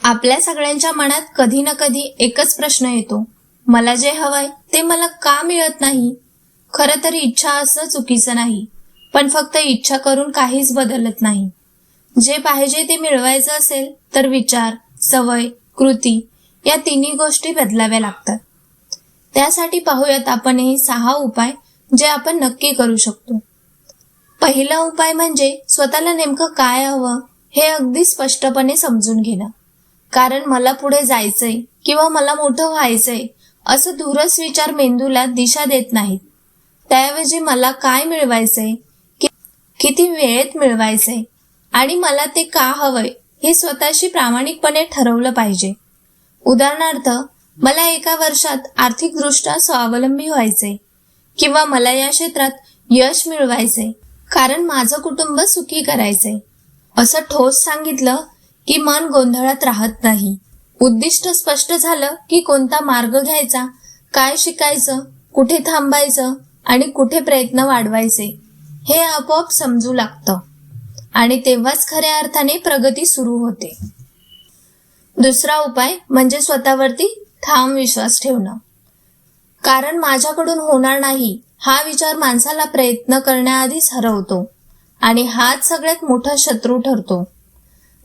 आपल्या सगळ्यांच्या मनात कधी ना कधी एकच प्रश्न येतो, मला जे हवंय ते मला का मिळत नाही? खरं तर इच्छा असणं चुकीचं नाही, पण फक्त इच्छा करून काहीच बदलत नाही. जे पाहिजे ते मिळवायचं असेल तर विचार, सवय, कृती या तिन्ही गोष्टी बदलाव्या लागतात. त्यासाठी पाहूयात आपण हे 6 उपाय जे आपण नक्की करू शकतो. पहिला उपाय म्हणजे स्वतःला नेमकं काय हवं हे अगदी स्पष्टपणे समजून घेणं. कारण मला पुढे जायचंय किंवा मला मोठं व्हायचंय असं दूरच विचार मेंदूला दिशा देत नाहीत. त्याऐवजी मला काय मिळवायचंय, किती वेळेत मिळवायचंय आणि मला ते का हवंय हे स्वतःशी प्रामाणिकपणे ठरवलं पाहिजे. उदाहरणार्थ, मला एका वर्षात आर्थिकदृष्ट्या स्वावलंबी व्हायचंय किंवा मला या क्षेत्रात यश मिळवायचंय कारण माझं कुटुंब सुखी करायचंय. असं ठोस सांगितलं की मन गोंधळात राहत नाही. उद्दिष्ट स्पष्ट झालं की कोणता मार्ग घ्यायचा, काय शिकायचं, कुठे थांबायचं आणि कुठे प्रयत्न वाढवायचे हे आपोआप समजू लागतं आणि तेव्हाच खऱ्या अर्थाने प्रगती सुरू होते. दुसरा उपाय म्हणजे स्वतःवरती ठाम विश्वास ठेवणं. कारण माझ्याकडून होणार नाही हा विचार माणसाला प्रयत्न करण्याआधीच हरवतो आणि हाच सगळ्यात मोठा शत्रू ठरतो.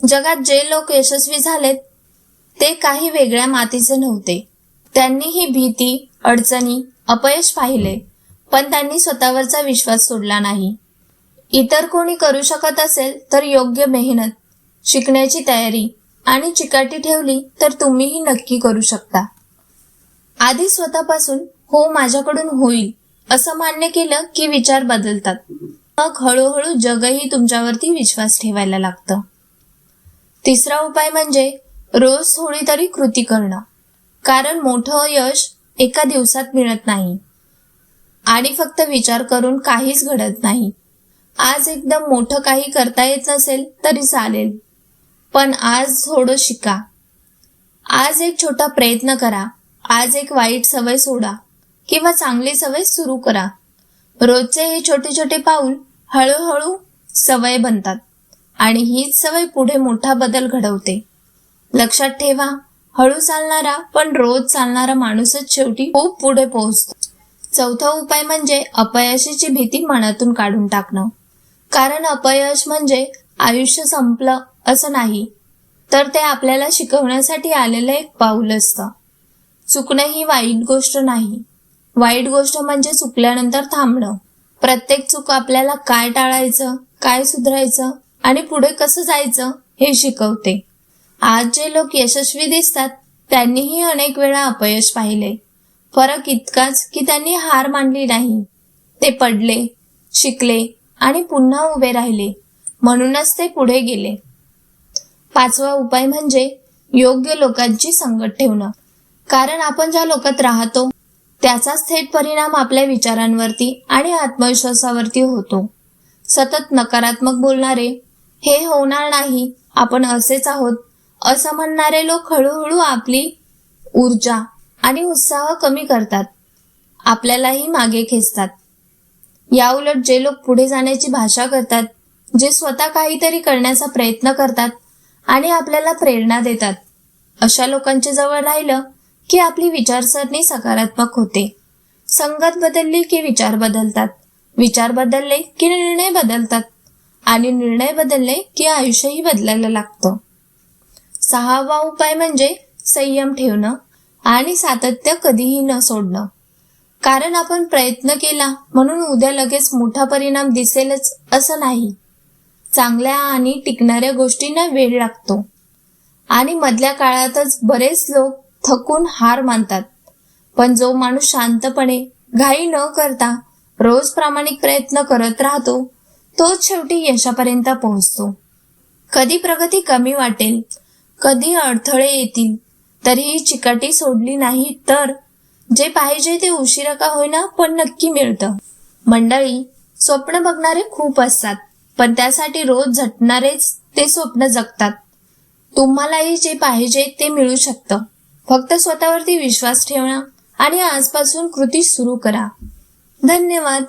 जगात जे लोक यशस्वी झालेत ते काही वेगळ्या मातीचे नव्हते. त्यांनीही भीती, अडचणी, अपयश पाहिले, पण त्यांनी स्वतःवरचा विश्वास सोडला नाही. इतर कोणी करू शकत असेल तर योग्य मेहनत, शिकण्याची तयारी आणि चिकाटी ठेवली तर तुम्हीही नक्की करू शकता. आधी स्वतःपासून हो माझ्याकडून होईल असं मान्य केलं की विचार बदलतात. मग हळूहळू जगही तुमच्यावरती विश्वास ठेवायला लागतं. तिसरा उपाय म्हणजे रोज थोडी तरी कृती करणं. कारण मोठं यश एका दिवसात मिळत नाही आणि फक्त विचार करून काहीच घडत नाही. आज एकदम मोठं काही करता येत नसेल तरी चालेल, पण आज थोडं शिका. आज एक छोटा प्रयत्न करा. आज एक वाईट सवय सोडा किंवा चांगली सवय सुरू करा. रोजचे हे छोटे छोटे पाऊल हळूहळू सवय बनतात आणि हीच सवय पुढे मोठा बदल घडवते. लक्षात ठेवा, हळू चालणारा पण रोज चालणारा माणूसच शेवटी खूप पुढे पोहोचतो. चौथा उपाय म्हणजे अपयशाची भीती मनातून काढून टाकणं. कारण अपयश म्हणजे आयुष्य संपलं असं नाही, तर ते आपल्याला शिकवण्यासाठी आलेलं एक पाऊल असतं. चुकणं ही वाईट गोष्ट नाही. वाईट गोष्ट म्हणजे चुकल्यानंतर थांबणं. प्रत्येक चूक आपल्याला काय टाळायचं, काय सुधारायचं आणि पुढे कसं जायचं हे शिकवते. आज जे लोक यशस्वी दिसतात त्यांनीही अनेक वेळा अपयश पाहिले. फरक इतकाच की त्यांनी हार मानली नाही. ते पडले, शिकले आणि पुन्हा उभे राहिले, म्हणूनच ते पुढे गेले. पाचवा उपाय म्हणजे योग्य लोकांची संगत ठेवणं. कारण आपण ज्या लोकात राहतो त्याचाच थेट परिणाम आपल्या विचारांवरती आणि आत्मविश्वासावरती होतो. सतत नकारात्मक बोलणारे, हे होणार नाही, आपण असेच आहोत असं म्हणणारे लोक हळूहळू आपली ऊर्जा आणि उत्साह कमी करतात, आपल्यालाही मागे खेचतात. याउलट जे लोक पुढे जाण्याची भाषा करतात, जे स्वतः काहीतरी करण्याचा प्रयत्न करतात आणि आपल्याला प्रेरणा देतात, अशा लोकांच्या जवळ राहिलं की आपली विचारसरणी सकारात्मक होते. संगत बदलली की विचार बदलतात, विचार बदलले की निर्णय बदलतात आणि निर्णय बदलले की आयुष्यही बदलायला लागतं. 6वा उपाय म्हणजे संयम ठेवणं आणि सातत्य कधीही न सोडणं. कारण आपण प्रयत्न केला म्हणून उद्या लगेच मोठा परिणाम दिसेलच असं नाही. चांगल्या आणि टिकणाऱ्या गोष्टींना वेळ लागतो आणि मधल्या काळातच बरेच लोक थकून हार मानतात. पण जो माणूस शांतपणे, घाई न करता रोज प्रामाणिक प्रयत्न करत राहतो तोच शेवटी यशापर्यंत पोहोचतो. कधी प्रगती कमी वाटेल, कधी अडथळे येतील, तरीही चिकाटी सोडली नाही तर जे पाहिजे ते उशिरा का होईना पण नक्की मिळतं. मंडळी, स्वप्न बघणारे खूप असतात, पण त्यासाठी रोज झटणारेच ते स्वप्न जगतात. तुम्हालाही जे पाहिजे ते मिळू शकतं. फक्त स्वतःवरती विश्वास ठेवा आणि आजपासून कृती सुरू करा. धन्यवाद.